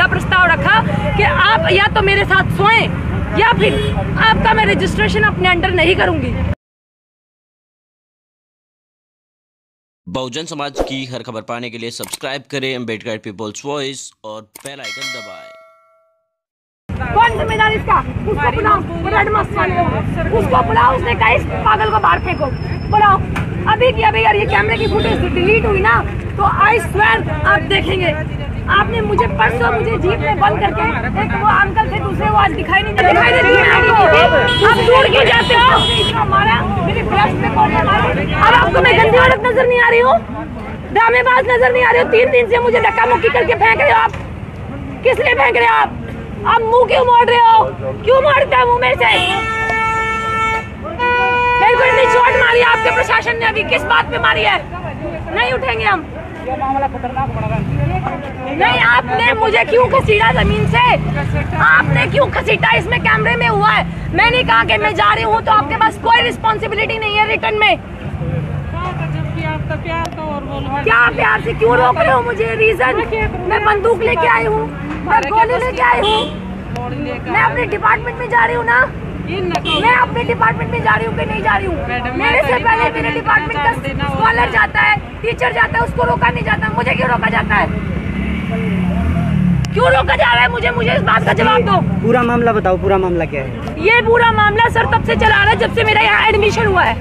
बड़ा प्रस्ताव रखा कि आप या तो मेरे साथ सोएं या फिर आपका मैं रजिस्ट्रेशन अपने अंडर नहीं करूंगी। बहुजन समाज की हर खबर पाने के लिए सब्सक्राइब करें अम्बेडकर पीपल्स वॉइस और बेल आइकन दबाएं। कौन जिम्मेदार इसका? उसको बुलाओ, उसको बुलाओ। उसने कहा इस पागल को बाहर फेंको, बुलाओ अभी की अभी। यार ये कैमरे की फुटेज डिलीट हुई ना तो आई स्वेयर आप देखेंगे। आपने मुझे परसों जीप में बंद करके, एक वो अंकल थे, दूसरे वो आज दिखाई नहीं देते। आप दूर क्यों जाते हो? हमारा मेरी ब्रेस्ट पे कौन है? अब आपको मैं गंदी औरत नजर नहीं आ रही हूँ, ड्रामेबाज नजर नहीं आ रही हूँ? 3 दिन से मुझे धक्का मुक्की करके फेंक रहे हो आप। किस लिए फेंक रहे हो आप? आप मुंह क्यों मोड़ रहे हो? क्यों मोड़ते हो मुंह मेरे से? मेरे को इतनी चोट मारी है आपके प्रशासन ने, अभी किस बात पे मारी है? नहीं उठेंगे हम। नहीं, आपने मुझे क्यों घसीटा जमीन से? आपने क्यों घसीटा? इसमें कैमरे में हुआ है। मैंने कहा कि मैं जा रही हूँ तो आपके पास कोई रिस्पॉन्सिबिलिटी नहीं है रिटर्न में। क्या प्यार से क्यों रोक रहे हो मुझे? रीजन, मैं बंदूक लेके आई हूँ, मैं गोली लेके आई हूँ, मैं अपने डिपार्टमेंट में जा रही हूँ ना। मैं अपने डिपार्टमेंट में जा रही हूँ कि नहीं जा रही हूँ? मेरे से पहले मेरे डिपार्टमेंट का स्कॉलर जाता है, टीचर जाता है, उसको रोका नहीं जाता। मुझे क्यों रोका जाता है? क्यों रोका जा रहा है मुझे? मुझे इस बात का जवाब दो। पूरा मामला बताओ, पूरा मामला क्या है? ये पूरा मामला सर तब से चला रहा है जब से मेरा यहाँ एडमिशन हुआ है।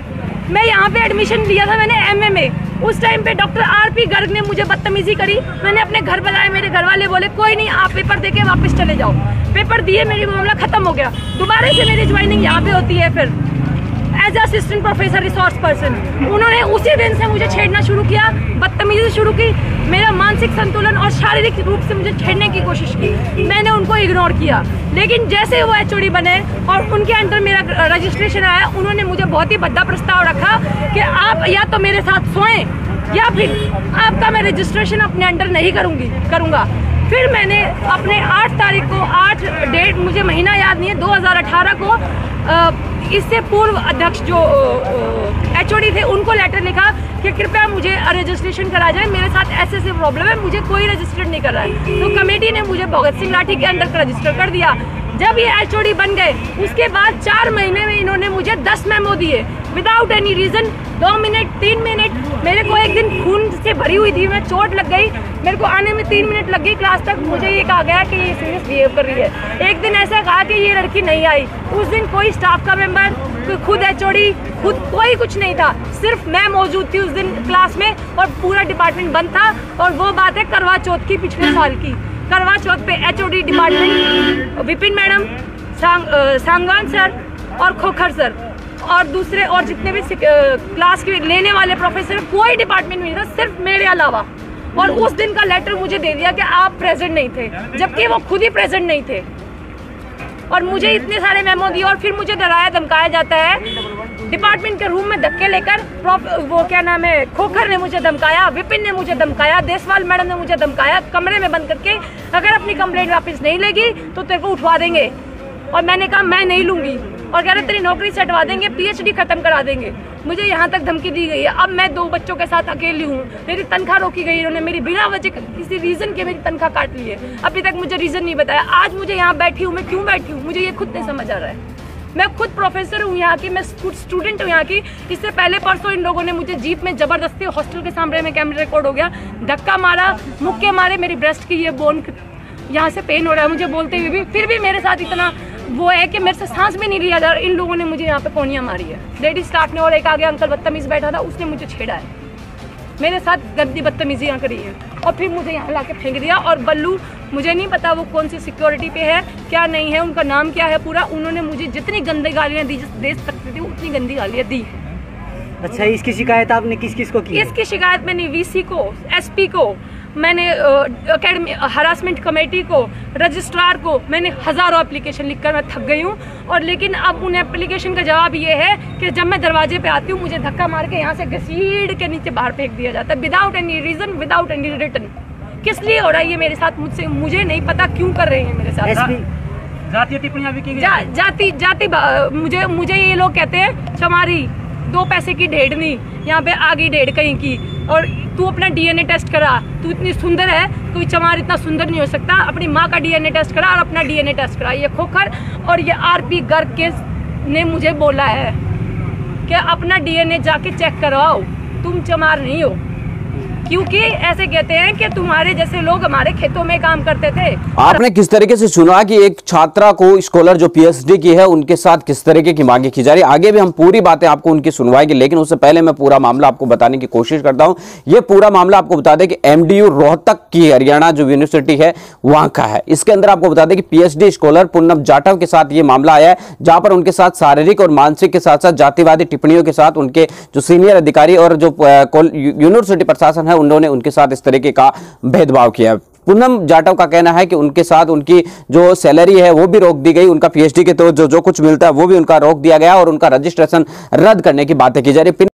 मैं यहाँ पे एडमिशन लिया था मैंने एमए में। उस टाइम पे डॉक्टर आरपी गर्ग ने मुझे बदतमीजी करी। मैंने अपने घर बुलाया, मेरे घर वाले बोले कोई नहीं, आप पेपर देके वापस चले जाओ। पेपर दिए, मेरी मामला खत्म हो गया। दोबारा से मेरी ज्वाइनिंग यहाँ पे होती है फिर as assistant professor resource person. उन्होंने उसी दिन से मुझे छेड़ना शुरू किया, बदतमीजी शुरू की, मेरा मानसिक संतुलन और शारीरिक रूप से मुझे छेड़ने की कोशिश की। मैंने उनको इग्नोर किया, लेकिन जैसे वो एचओडी बने और उनके अंडर मेरा रजिस्ट्रेशन आया, उन्होंने मुझे बहुत ही बड़ा प्रस्ताव रखा कि आप या तो मेरे साथ सोएं या फिर आपका मैं रजिस्ट्रेशन अपने अंडर नहीं करूँगा। फिर मैंने अपने 8 तारीख को, 8 डेट मुझे महीना याद नहीं है, 2018 को इससे पूर्व अध्यक्ष जो एचओडी थे उनको लेटर लिखा कि कृपया मुझे रजिस्ट्रेशन करा जाए, मेरे साथ ऐसे प्रॉब्लम है, मुझे कोई रजिस्टर नहीं कर रहा है। तो कमेटी ने मुझे भगत सिंह लाठी के अंडर रजिस्टर कर दिया। जब ये एचओडी बन गए उसके बाद 4 महीने में इन्होंने मुझे 10 मेमो दिए without any reason. 2 minute 3 minute मेरे को एक दिन खून से भरी हुई थी, मैं चोट लग गई, मेरे को आने में 3 मिनट लग गई क्लास तक। मुझे ये कहा गया कि ये सीरियस बिहेव कर रही है। एक दिन ऐसा कहा कि ये लड़की नहीं आई। उस दिन कोई स्टाफ का मेंबर, खुद एचओडी, खुद कोई कुछ नहीं था, सिर्फ मैं मौजूद थी उस दिन क्लास में और पूरा डिपार्टमेंट बंद था। और वो बात है करवा चौथ की, पिछले साल की। करवा चौथ पे HOD department Vipin madam, Sangwan sir और खोखर सर और दूसरे और जितने भी क्लास के लेने वाले प्रोफेसर, कोई डिपार्टमेंट में नहीं था सिर्फ मेरे अलावा। और उस दिन का लेटर मुझे दे दिया कि आप प्रेजेंट नहीं थे, जबकि वो खुद ही प्रेजेंट नहीं थे। और मुझे इतने सारे मेमो दिए और फिर मुझे डराया धमकाया जाता है। डिपार्टमेंट के रूम में धक्के लेकर वो क्या नाम है, खोखर ने मुझे धमकाया, विपिन ने मुझे धमकाया, देसवाल मैडम ने मुझे धमकाया, कमरे में बंद करके अगर अपनी कंप्लेंट वापस नहीं लेगी तो तेरे को उठवा देंगे। और मैंने कहा मैं नहीं लूंगी, और कह रहे तेरी नौकरी से हटवा देंगे, पीएचडी खत्म करा देंगे। मुझे यहाँ तक धमकी दी गई है। अब मैं 2 बच्चों के साथ अकेली हूँ, मेरी तनख्वाह रोकी गई, इन्होंने मेरी बिना वजह किसी रीजन के मेरी तनख्वाह काट ली है। अभी तक मुझे रीजन नहीं बताया। आज मुझे यहाँ बैठी हूँ, मैं क्यों बैठी हूँ मुझे ये खुद नहीं समझ आ रहा है। मैं खुद प्रोफेसर हूँ यहाँ की, मैं खुद स्टूडेंट हूँ यहाँ की। इससे पहले परसों इन लोगों ने मुझे जीप में जबरदस्ती, हॉस्टल के सामने में कैमरा रिकॉर्ड हो गया, धक्का मारा, मुक्के मारे, मेरी ब्रेस्ट की ये बोन यहाँ से पेन हो रहा है मुझे बोलते हुए भी। फिर भी मेरे साथ इतना वो है कि मेरे से सांस भी नहीं लिया जा रहा। इन लोगों ने मुझे यहाँ पे कोनियाँ मारी है, लेडी स्टाफ ने, और एक आगे अंकल बदतमीज बैठा था उसने मुझे छेड़ा है, मेरे साथ गंदी बदतमीजियाँ करी है और फिर मुझे यहाँ ला के फेंक दिया। और बल्लू, मुझे नहीं पता वो कौन सी सिक्योरिटी पे है, क्या नहीं है, उनका नाम क्या है पूरा, उन्होंने मुझे जितनी गंदी गालियाँ दी, दे सकती थी उतनी गंदी गालियाँ दी। अच्छा, इसकी शिकायत आपने किस किस को की? इसकी शिकायत मैंने वीसी को, एसपी को, मैंने एकेडमी हरासमेंट कमेटी को, रजिस्ट्रार को, मैंने हज़ारों एप्लीकेशन लिखकर मैं थक गई हूँ। और लेकिन अब उन एप्लीकेशन का जवाब ये है कि जब मैं दरवाजे पे आती हूँ मुझे धक्का मार के यहाँ से घसीड़ के नीचे बाहर फेंक दिया जाता है, without any reason, without any return. किस लिए हो रहा है ये मेरे साथ? मुझे नहीं पता क्यों कर रहे हैं मेरे साथ। जातीय टिप्पणियां भी की गई। जाति मुझे ये लोग कहते हैं चमारी, 2 पैसे की ढेड़नी, यहाँ पे आगे ढेड़ कहीं की, और तू अपना डीएनए टेस्ट करा, तू इतनी सुंदर है, कोई चमार इतना सुंदर नहीं हो सकता। अपनी माँ का डीएनए टेस्ट करा और अपना डीएनए टेस्ट करा। ये खोखर और ये आरपी गर्ग के ने मुझे बोला है कि अपना डीएनए जाके चेक करवाओ, तुम चमार नहीं हो। क्योंकि ऐसे कहते हैं कि तुम्हारे जैसे लोग हमारे खेतों में काम करते थे। आपने किस तरीके से सुना कि एक छात्रा को स्कॉलर जो पीएचडी की है उनके साथ किस तरीके की मांगे की जा रही है। आगे भी हम पूरी बातें आपको उनकी सुनवाएंगे, लेकिन उससे पहले मैं पूरा मामला आपको बताने की कोशिश करता हूं। यह पूरा मामला आपको बता दें कि एमडीयू रोहतक की हरियाणा जो यूनिवर्सिटी है वहां का है। इसके अंदर आपको बता दें कि पीएचडी स्कॉलर पूनम जाटव के साथ यह मामला आया है, जहां पर उनके साथ शारीरिक और मानसिक के साथ साथ जातिवादी टिप्पणियों के साथ उनके जो सीनियर अधिकारी और जो यूनिवर्सिटी प्रशासन है उन्होंने उनके साथ इस तरीके का भेदभाव किया। पूनम जाटव का कहना है कि उनके साथ उनकी जो सैलरी है वो भी रोक दी गई, उनका पीएचडी के तो जो कुछ मिलता है वो भी उनका रोक दिया गया और उनका रजिस्ट्रेशन रद्द करने की बातें की जा रही है।